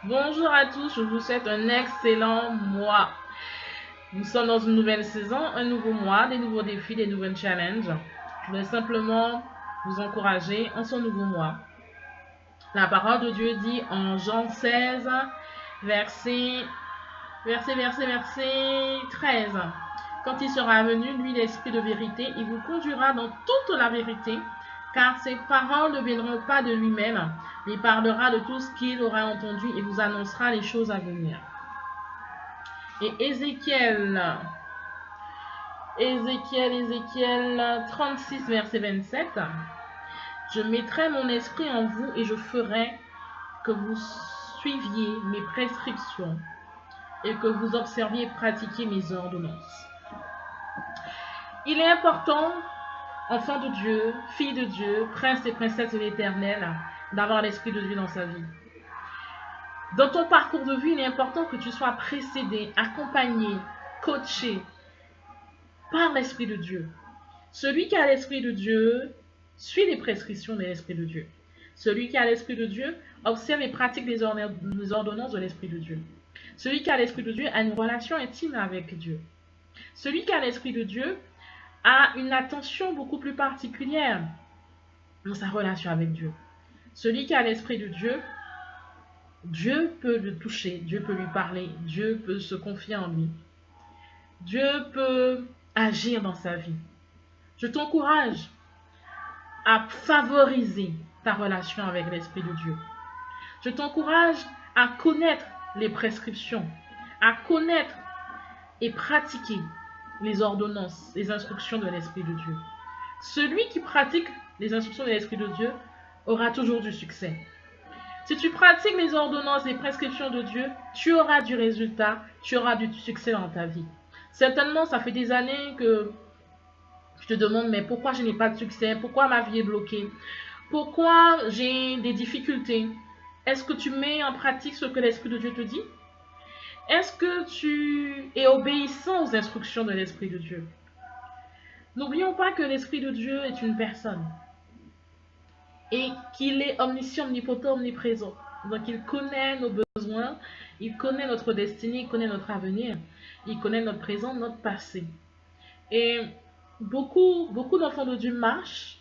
Bonjour à tous, je vous souhaite un excellent mois. Nous sommes dans une nouvelle saison, un nouveau mois, des nouveaux défis, des nouvelles challenges. Je voulais simplement vous encourager en ce nouveau mois. La parole de Dieu dit en Jean 16, verset 13. Quand il sera venu, lui l'Esprit de vérité, il vous conduira dans toute la vérité, car ses paroles ne viendront pas de lui-même, il parlera de tout ce qu'il aura entendu et vous annoncera les choses à venir. Et Ézéchiel 36, verset 27. Je mettrai mon esprit en vous et je ferai que vous suiviez mes prescriptions et que vous observiez et pratiquiez mes ordonnances. Il est important, enfant de Dieu, fille de Dieu, prince et princesse de l'Éternel, d'avoir l'Esprit de Dieu dans sa vie. Dans ton parcours de vie, il est important que tu sois précédé, accompagné, coaché par l'Esprit de Dieu. Celui qui a l'Esprit de Dieu suit les prescriptions de l'Esprit de Dieu. Celui qui a l'Esprit de Dieu observe et pratique les ordonnances de l'Esprit de Dieu. Celui qui a l'Esprit de Dieu a une relation intime avec Dieu. Celui qui a l'Esprit de Dieu a une attention beaucoup plus particulière dans sa relation avec Dieu. Celui qui a l'Esprit de Dieu, Dieu peut le toucher, Dieu peut lui parler, Dieu peut se confier en lui. Dieu peut agir dans sa vie. Je t'encourage à favoriser ta relation avec l'Esprit de Dieu. Je t'encourage à connaître les prescriptions, à connaître et pratiquer les ordonnances, les instructions de l'Esprit de Dieu. Celui qui pratique les instructions de l'Esprit de Dieu aura toujours du succès. Si tu pratiques les ordonnances, les prescriptions de Dieu, tu auras du résultat, tu auras du succès dans ta vie. Certainement, ça fait des années que je te demande, mais pourquoi je n'ai pas de succès? Pourquoi ma vie est bloquée? Pourquoi j'ai des difficultés? Est-ce que tu mets en pratique ce que l'Esprit de Dieu te dit? Est-ce que tu es obéissant aux instructions de l'Esprit de Dieu? N'oublions pas que l'Esprit de Dieu est une personne et qu'il est omniscient, omnipotent, omniprésent. Donc il connaît nos besoins, il connaît notre destinée, il connaît notre avenir, il connaît notre présent, notre passé. Et beaucoup d'enfants de Dieu marchent,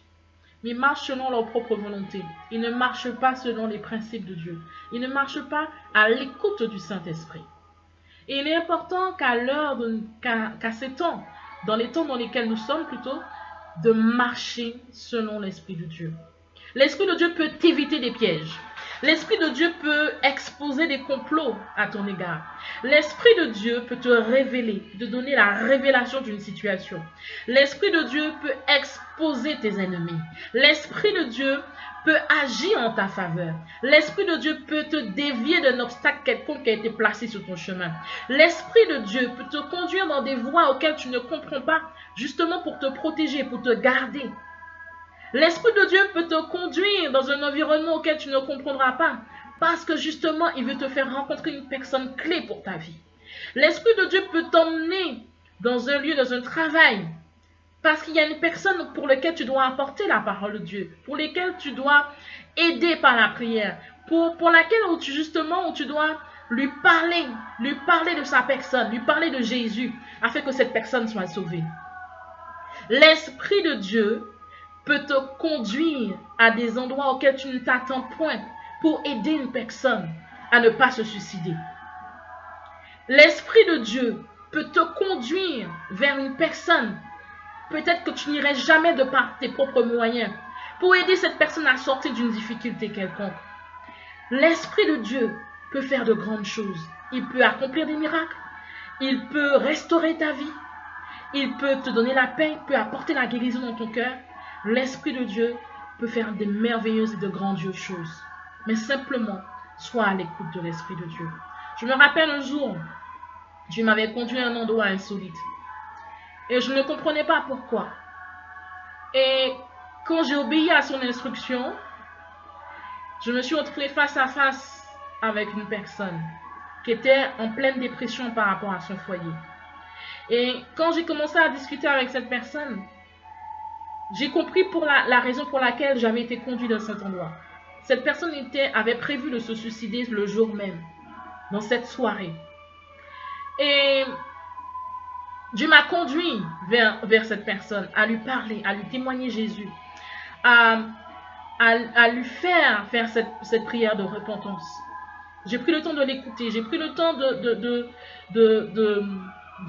mais marchent selon leur propre volonté. Ils ne marchent pas selon les principes de Dieu. Ils ne marchent pas à l'écoute du Saint-Esprit. Et il est important qu'à ces temps, dans les temps dans lesquels nous sommes plutôt, de marcher selon l'Esprit de Dieu. L'Esprit de Dieu peut t'éviter des pièges. L'Esprit de Dieu peut exposer des complots à ton égard. L'Esprit de Dieu peut te révéler, te donner la révélation d'une situation. L'Esprit de Dieu peut exposer tes ennemis. L'Esprit de Dieu peut agir en ta faveur. L'Esprit de Dieu peut te dévier d'un obstacle quelconque qui a été placé sur ton chemin. L'Esprit de Dieu peut te conduire dans des voies auxquelles tu ne comprends pas, justement pour te protéger, pour te garder. L'Esprit de Dieu peut te conduire dans un environnement auquel tu ne comprendras pas, parce que justement, il veut te faire rencontrer une personne clé pour ta vie. L'Esprit de Dieu peut t'emmener dans un lieu, dans un travail, parce qu'il y a une personne pour laquelle tu dois apporter la parole de Dieu, pour laquelle tu dois aider par la prière, pour laquelle où tu dois lui parler de sa personne, lui parler de Jésus, afin que cette personne soit sauvée. L'Esprit de Dieu peut te conduire à des endroits auxquels tu ne t'attends point pour aider une personne à ne pas se suicider. L'Esprit de Dieu peut te conduire vers une personne, peut-être que tu n'irais jamais de par tes propres moyens, pour aider cette personne à sortir d'une difficulté quelconque. L'Esprit de Dieu peut faire de grandes choses. Il peut accomplir des miracles. Il peut restaurer ta vie. Il peut te donner la paix, il peut apporter la guérison dans ton cœur. L'Esprit de Dieu peut faire des merveilleuses et de grandioses choses. Mais simplement, sois à l'écoute de l'Esprit de Dieu. Je me rappelle un jour, Dieu m'avait conduit à un endroit insolite. Et je ne comprenais pas pourquoi. Et quand j'ai obéi à son instruction, je me suis retrouvée face à face avec une personne qui était en pleine dépression par rapport à son foyer. Et quand j'ai commencé à discuter avec cette personne, j'ai compris pour la raison pour laquelle j'avais été conduit dans cet endroit. Cette personne avait prévu de se suicider le jour même, dans cette soirée. Et Dieu m'a conduit vers cette personne, à lui parler, à lui témoigner Jésus, à lui faire cette prière de repentance. J'ai pris le temps de l'écouter, j'ai pris le temps de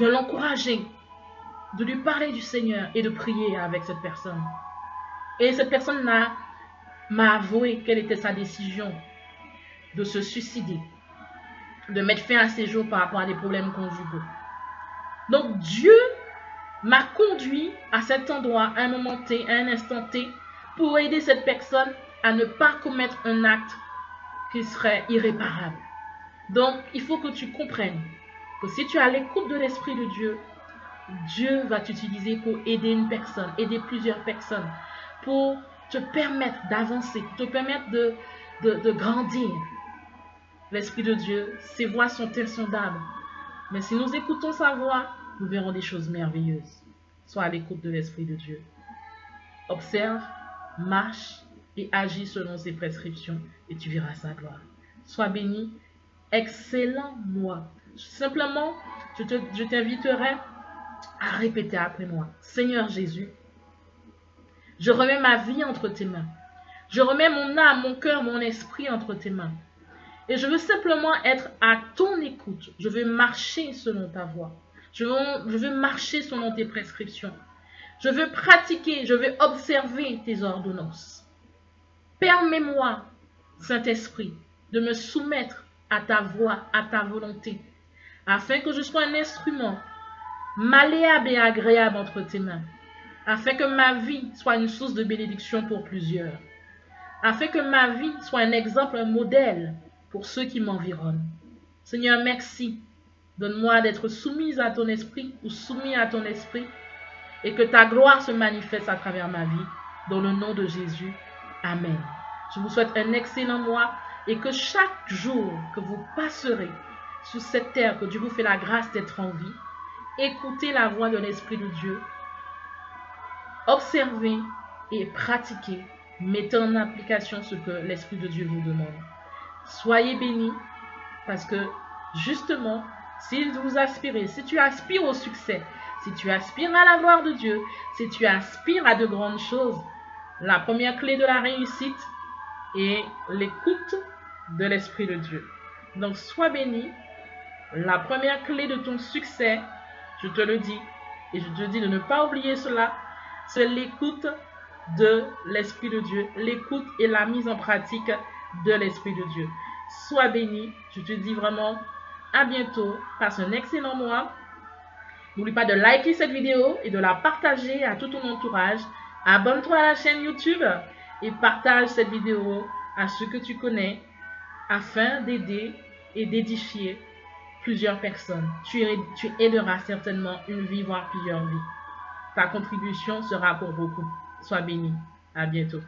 l'encourager, de lui parler du Seigneur et de prier avec cette personne. Et cette personne m'a avoué quelle était sa décision de se suicider, de mettre fin à ses jours par rapport à des problèmes conjugaux. Donc Dieu m'a conduit à cet endroit, à un moment T, à un instant T, pour aider cette personne à ne pas commettre un acte qui serait irréparable. Donc, il faut que tu comprennes que si tu as l'écoute de l'Esprit de Dieu, Dieu va t'utiliser pour aider une personne, aider plusieurs personnes, pour te permettre d'avancer, pour te permettre de grandir. L'Esprit de Dieu, ses voies sont insondables. Mais si nous écoutons sa voix, nous verrons des choses merveilleuses. Sois à l'écoute de l'Esprit de Dieu. Observe, marche et agis selon ses prescriptions et tu verras sa gloire. Sois béni. Excellent mois. Simplement, je t'inviterai à répéter après moi. Seigneur Jésus, je remets ma vie entre tes mains. Je remets mon âme, mon cœur, mon esprit entre tes mains. Et je veux simplement être à ton écoute. Je veux marcher selon ta voie. Je veux marcher selon tes prescriptions. Je veux pratiquer, je veux observer tes ordonnances. Permets-moi, Saint-Esprit, de me soumettre à ta voix, à ta volonté, afin que je sois un instrument malléable et agréable entre tes mains, afin que ma vie soit une source de bénédiction pour plusieurs, afin que ma vie soit un exemple, un modèle pour ceux qui m'environnent. Seigneur, merci. Donne-moi d'être soumise à ton esprit ou soumis à ton esprit et que ta gloire se manifeste à travers ma vie. Dans le nom de Jésus. Amen. Je vous souhaite un excellent mois et que chaque jour que vous passerez sur cette terre, que Dieu vous fait la grâce d'être en vie, écoutez la voix de l'Esprit de Dieu, observez et pratiquez, mettez en application ce que l'Esprit de Dieu vous demande. Soyez bénis parce que justement, si vous aspirez, si tu aspires au succès, si tu aspires à la gloire de Dieu, si tu aspires à de grandes choses, la première clé de la réussite est l'écoute de l'Esprit de Dieu. Donc, sois béni. La première clé de ton succès, je te le dis, et je te dis de ne pas oublier cela, c'est l'écoute de l'Esprit de Dieu, l'écoute et la mise en pratique de l'Esprit de Dieu. Sois béni. Je te dis vraiment à bientôt. Passe un excellent mois. N'oublie pas de liker cette vidéo et de la partager à tout ton entourage. Abonne-toi à la chaîne YouTube et partage cette vidéo à ceux que tu connais afin d'aider et d'édifier plusieurs personnes. Tu aideras certainement une vie, voire plusieurs vies. Ta contribution sera pour beaucoup. Sois béni. À bientôt.